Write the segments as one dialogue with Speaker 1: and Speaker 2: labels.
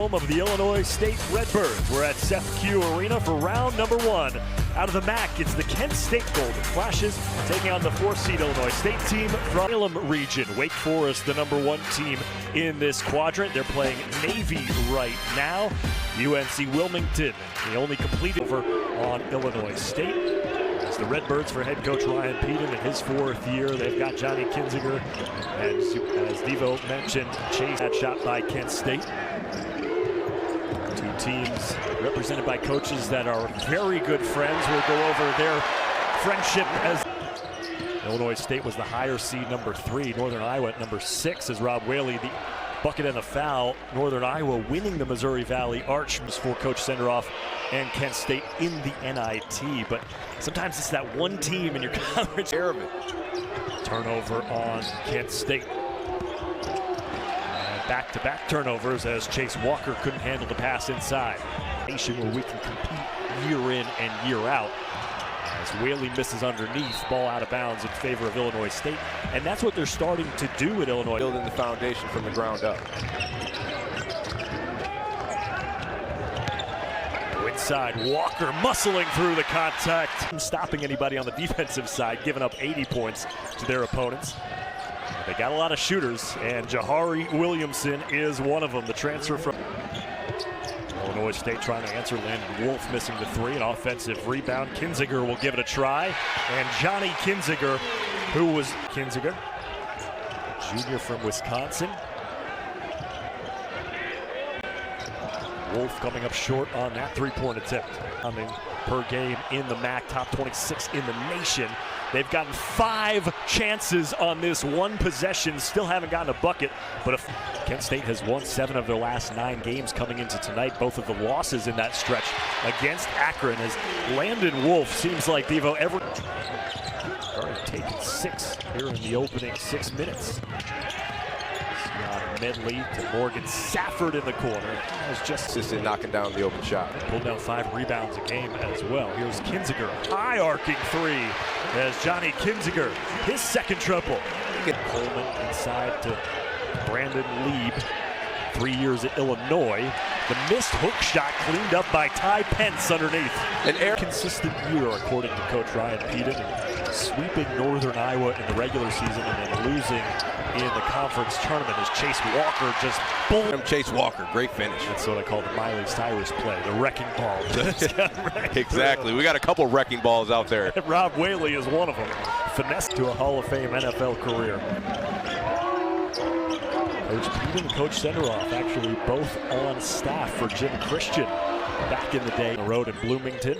Speaker 1: Home of the Illinois State Redbirds. We're at Seth Q Arena for round number one. Out of the MAC, it's the Kent State Golden Flashes taking on the 4th-seed Illinois State team from Salem region. Wake Forest, the number one team in this quadrant. They're playing Navy right now. UNC Wilmington, the only completed over on Illinois State. As the Redbirds for head coach Ryan Peden in his 4th year. They've got Johnny Kinziger, and as Devo mentioned, Chase that shot by Kent State. Two teams represented by coaches that are very good friends. We'll go over their friendship as Illinois State was the higher seed, number 3. Northern Iowa at number 6 as Rob Whaley, the bucket and a foul. Northern Iowa winning the Missouri Valley Arch for Coach Senderoff and Kent State in the NIT. But sometimes it's that one team in your conference. Turnover on Kent State. Back-to-back turnovers as Chase Walker couldn't handle the pass inside. Nation where we can compete year in and year out. As Whaley misses underneath, ball out of bounds in favor of Illinois State. And that's what they're starting to do at Illinois.
Speaker 2: Building the foundation from the ground up.
Speaker 1: Inside, Walker muscling through the contact. Stopping anybody on the defensive side, giving up 80 points to their opponents. They got a lot of shooters, and Jahari Williamson is one of them. The transfer from Illinois State trying to answer. Landon Wolf missing the 3. An offensive rebound. Kinziger will give it a try. And Johnny Kinziger, who was Kinziger, junior from Wisconsin. Wolf coming up short on that 3-point attempt. Coming per game in the MAC, top 26 in the nation. They've gotten 5 chances on this one possession, still haven't gotten a bucket. But if Kent State has won 7 of their last 9 games coming into tonight, both of the losses in that stretch against Akron, as Landon Wolf seems like Devo ever started taking 6 here in the opening 6 minutes. Medley to Morgan Safford in the corner. Was just
Speaker 2: knocking down the open shot.
Speaker 1: Pulled down 5 rebounds a game as well. Here's Kinziger, high arcing 3 as Johnny Kinziger, his 2nd triple. Coleman inside to Brandon Lieb, 3 years at Illinois. The missed hook shot cleaned up by Ty Pence underneath. An consistent year according to Coach Ryan Peden, sweeping Northern Iowa in the regular season and then losing in the conference tournament as Chase Walker just boom.
Speaker 2: Chase Walker, great finish.
Speaker 1: That's what I call the Miley Cyrus play, the wrecking ball.
Speaker 2: Exactly. We got a couple wrecking balls out there.
Speaker 1: Rob Whaley is one of them. Finesse to a Hall of Fame NFL career. Coach Peden and Coach Senderoff actually both on staff for Jim Christian back in the day. On the road in Bloomington.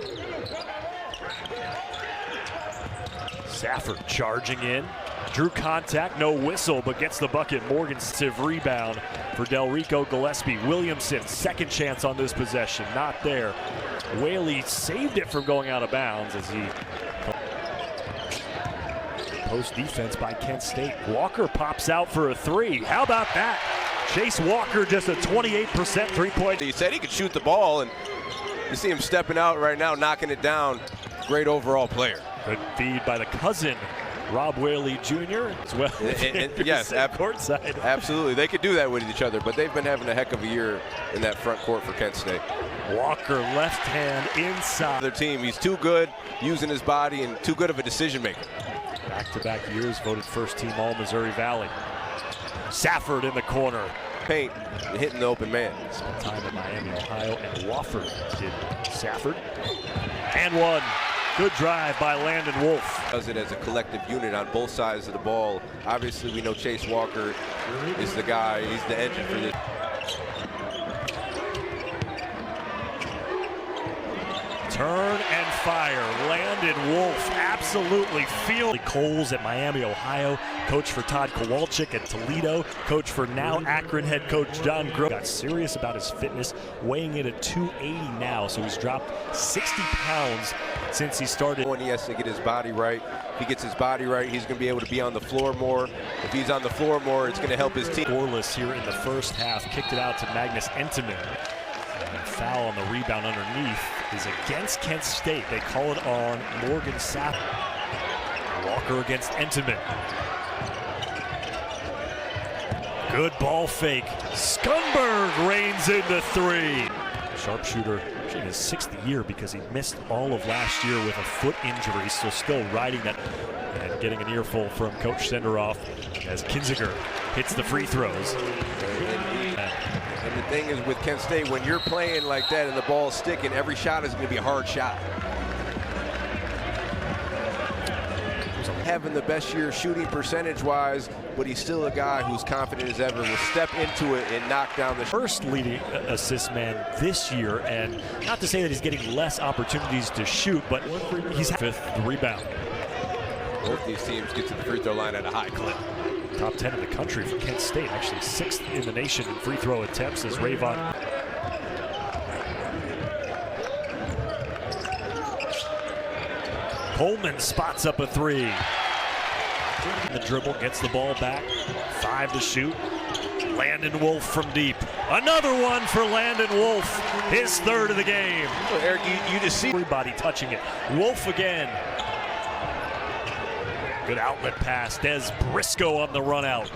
Speaker 1: Safford charging in. Drew contact, no whistle, but gets the bucket. Morgan Siv rebound for Delrico Gillespie. Williamson, 2nd chance on this possession, not there. Whaley saved it from going out of bounds as he post defense by Kent State. Walker pops out for a 3. How about that? Chase Walker just a 28% 3-point.
Speaker 2: He said he could shoot the ball, and you see him stepping out right now, knocking it down. Great overall player.
Speaker 1: Good feed by the cousin, Rob Whaley Jr. as well.
Speaker 2: Yes,
Speaker 1: courtside.
Speaker 2: Absolutely. They could do that with each other, but they've been having a heck of a year in that front court for Kent State.
Speaker 1: Walker left hand inside.
Speaker 2: Their team, he's too good using his body and too good of a decision maker.
Speaker 1: Back-to-back years voted 1st team All Missouri Valley. Safford in the corner.
Speaker 2: Paint and hitting the open man.
Speaker 1: Spent time in Miami, Ohio, and Wofford did Safford. And one. Good drive by Landon Wolf.
Speaker 2: Does it as a collective unit on both sides of the ball. Obviously, we know Chase Walker is the guy. He's the engine for this.
Speaker 1: Turn and fire. Landon Wolf absolutely feeling. Coles at Miami, Ohio. Coach for Todd Kowalczyk at Toledo. Coach for now Akron head coach John Grove. Got serious about his fitness, weighing in at 280 now. So he's dropped 60 pounds since he started.
Speaker 2: He has to get his body right. If he gets his body right, he's going to be able to be on the floor more. If he's on the floor more, it's going to help his team.
Speaker 1: Scoreless here in the 1st half. Kicked it out to Magnus Entenmann. And foul on the rebound underneath is against Kent State. They call it on Morgan Safford. Walker against Entenmann. Good ball fake. Skunberg reigns into three. Sharpshooter in his 6th year because he missed all of last year with a foot injury, so still riding that and getting an earful from Coach Senderoff as Kinziger hits the free throws.
Speaker 2: And the thing is with Kent State, when you're playing like that and the ball's sticking, every shot is going to be a hard shot. Having the best year shooting percentage-wise, but he's still a guy who's confident as ever, will step into it and knock down the
Speaker 1: first leading assist man this year, and not to say that he's getting less opportunities to shoot, but he's 5th rebound.
Speaker 2: Both these teams get to the free throw line at a high clip.
Speaker 1: Top 10 in the country for Kent State, actually 6th in the nation in free throw attempts as Rayvon. Coleman spots up a 3. The dribble, gets the ball back, 5 to shoot. Landon Wolf from deep. Another one for Landon Wolf, his 3rd of the game.
Speaker 2: Well, Eric, you just see
Speaker 1: everybody touching it. Wolf again. Good outlet pass. Des Briscoe on the run out.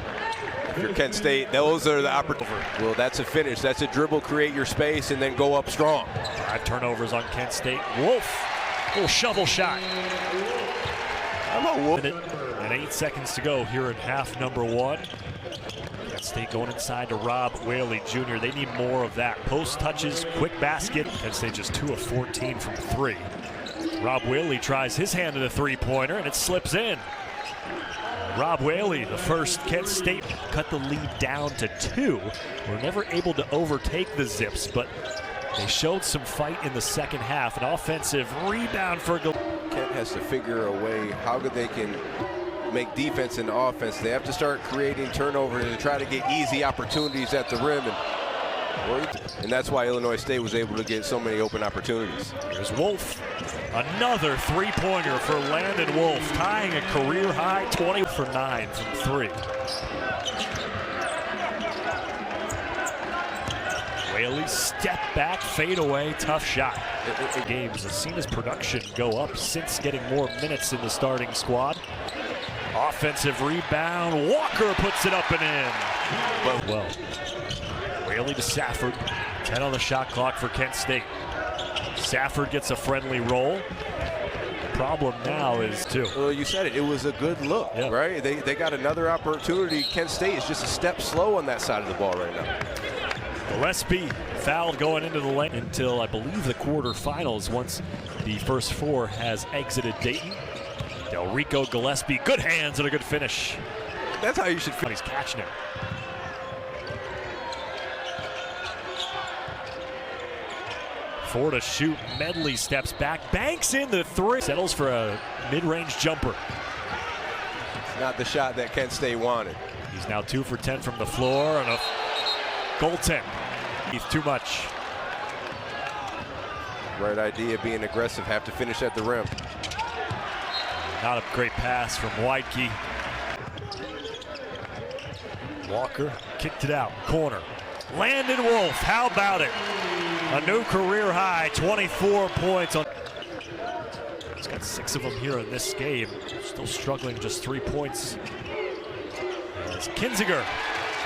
Speaker 2: If you're Kent State, those are the opportunities. Well, that's a finish. That's a dribble, create your space, and then go up strong.
Speaker 1: 5 turnovers on Kent State. Wolf, little shovel shot.
Speaker 2: I'm a Wolf.
Speaker 1: And 8 seconds to go here in half number 1. Kent State going inside to Rob Whaley Jr. They need more of that. Post touches, quick basket. Kent State just 2 of 14 from 3. Rob Whaley tries his hand at a 3-pointer, and it slips in. Rob Whaley, the first Kent State, cut the lead down to 2. We're never able to overtake the Zips, but they showed some fight in the second half. An offensive rebound for
Speaker 2: Kent has to figure a way how they can make defense into offense. They have to start creating turnovers and try to get easy opportunities at the rim. And that's why Illinois State was able to get so many open opportunities.
Speaker 1: Here's Wolf. Another 3-pointer for Landon Wolf, tying a career high 20 for 9 from 3. Whaley step back, fade away, tough shot. Games has seen his production go up since getting more minutes in the starting squad. Offensive rebound, Walker puts it up and in. Well, Whaley to Safford, 10 on the shot clock for Kent State. Safford gets a friendly roll. The problem now is 2.
Speaker 2: Well, you said it. It was a good look, right? They got another opportunity. Kent State is just a step slow on that side of the ball right now.
Speaker 1: Gillespie fouled going into the lane until I believe the quarterfinals once the first 4 has exited Dayton. Del Rico Gillespie, good hands and a good finish.
Speaker 2: That's how you should finish.
Speaker 1: He's catching him. Four to shoot. Medley steps back, banks in the 3. Settles for a mid-range jumper.
Speaker 2: It's not the shot that Kent State wanted.
Speaker 1: He's now 2 for 10 from the floor and a goaltend. He's too much.
Speaker 2: Right idea, being aggressive, have to finish at the rim.
Speaker 1: Not a great pass from Weidke. Walker kicked it out, corner. Landon Wolf, how about it? A new career high, 24 points. He's got 6 of them here in this game. Still struggling, just 3 points. As Kinziger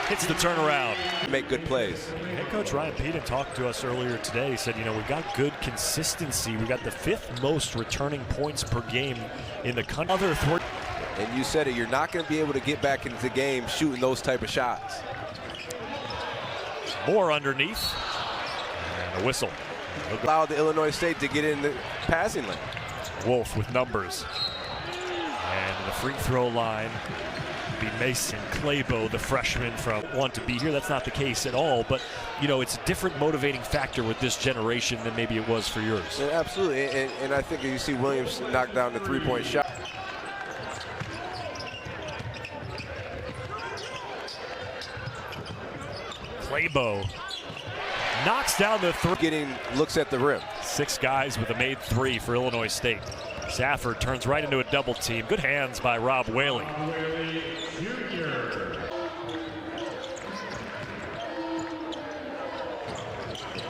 Speaker 1: hits the turnaround.
Speaker 2: Make good plays.
Speaker 1: Head coach Ryan Peden talked to us earlier today. He said, you know, we've got good consistency. We got the 5th most returning points per game in the country.
Speaker 2: And you said it, you're not going to be able to get back into the game shooting those type of shots.
Speaker 1: More underneath. And a whistle.
Speaker 2: Allowed the Illinois State to get in the passing lane.
Speaker 1: Wolf with numbers. And the free throw line be Mason Claybo, the freshman from want to be here. That's not the case at all, but you know, it's a different motivating factor with this generation than maybe it was for yours.
Speaker 2: Yeah, absolutely, and I think you see Williams knock down the 3-point shot.
Speaker 1: Claybo knocks down the 3.
Speaker 2: Getting looks at the rim.
Speaker 1: 6 guys with a made 3 for Illinois State. Safford turns right into a double team. Good hands by Rob Whaley.
Speaker 2: I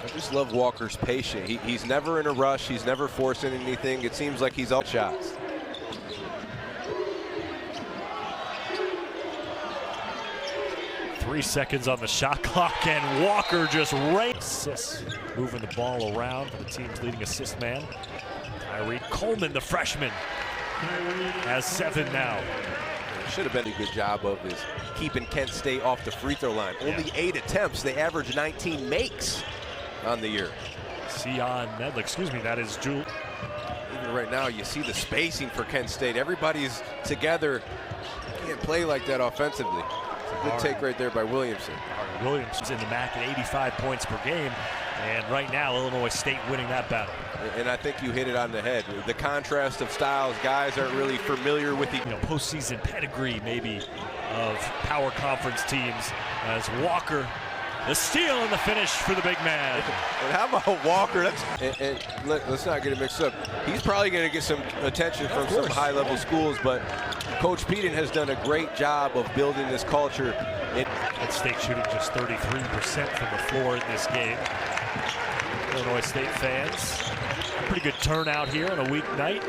Speaker 2: just love Walker's patience. He's never in a rush. He's never forcing anything. It seems like he's all shots.
Speaker 1: 3 seconds on the shot clock, and Walker just assists, moving the ball around for the team's leading assist man. Tyree Coleman, the freshman, has 7 now.
Speaker 2: Should have been a good job of is keeping Kent State off the free throw line. Only 8 attempts. They average 19 makes on the year.
Speaker 1: Sion Medley, excuse me, that is Jewel.
Speaker 2: Even right now, you see the spacing for Kent State. Everybody's together. Can't play like that offensively. It's a good take right there by Williamson.
Speaker 1: Williamson's in the MAC at 85 points per game, and right now Illinois State winning that battle.
Speaker 2: And I think you hit it on the head. The contrast of styles, guys aren't really familiar with the
Speaker 1: postseason pedigree maybe of power conference teams, as Walker, the steal and the finish for the big man.
Speaker 2: And how about Walker? Let's not get it mixed up. He's probably going to get some attention from some high-level schools, but Coach Peden has done a great job of building this culture.
Speaker 1: Kent State shooting just 33% from the floor in this game. Illinois State fans, pretty good turnout here on a weeknight.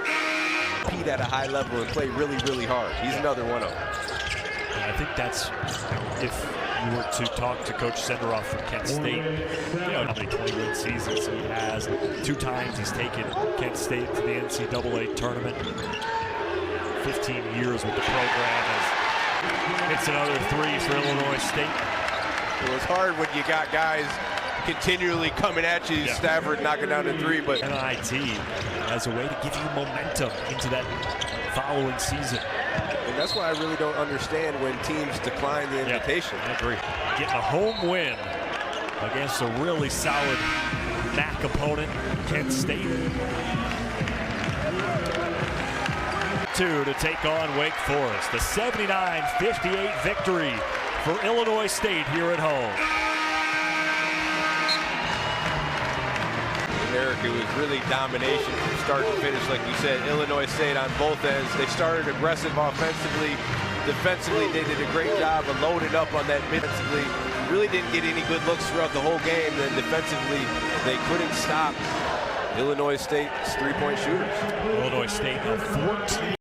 Speaker 2: Compete at a high level and play really, really hard. He's another one of them.
Speaker 1: And I think that's, if you were to talk to Coach Senderoff from Kent State, how many 20-win seasons he has. 2 times he's taken Kent State to the NCAA tournament. 15 years with the program. It's another 3 for Illinois State.
Speaker 2: It was hard when you got guys continually coming at you. Stafford knocking down the 3, but
Speaker 1: NIT as a way to give you momentum into that following season.
Speaker 2: And that's why I really don't understand when teams decline the invitation.
Speaker 1: I agree. Getting a home win against a really solid MAC opponent, Kent State. 2 to take on Wake Forest. The 79-58 victory for Illinois State here at home.
Speaker 2: Eric, it was really domination from start to finish, like you said. Illinois State on both ends. They started aggressive offensively. Defensively, they did a great job of loading up on that mid-defensively. Really didn't get any good looks throughout the whole game. Then defensively, they couldn't stop Illinois State's 3-point shooters.
Speaker 1: Illinois State of 14.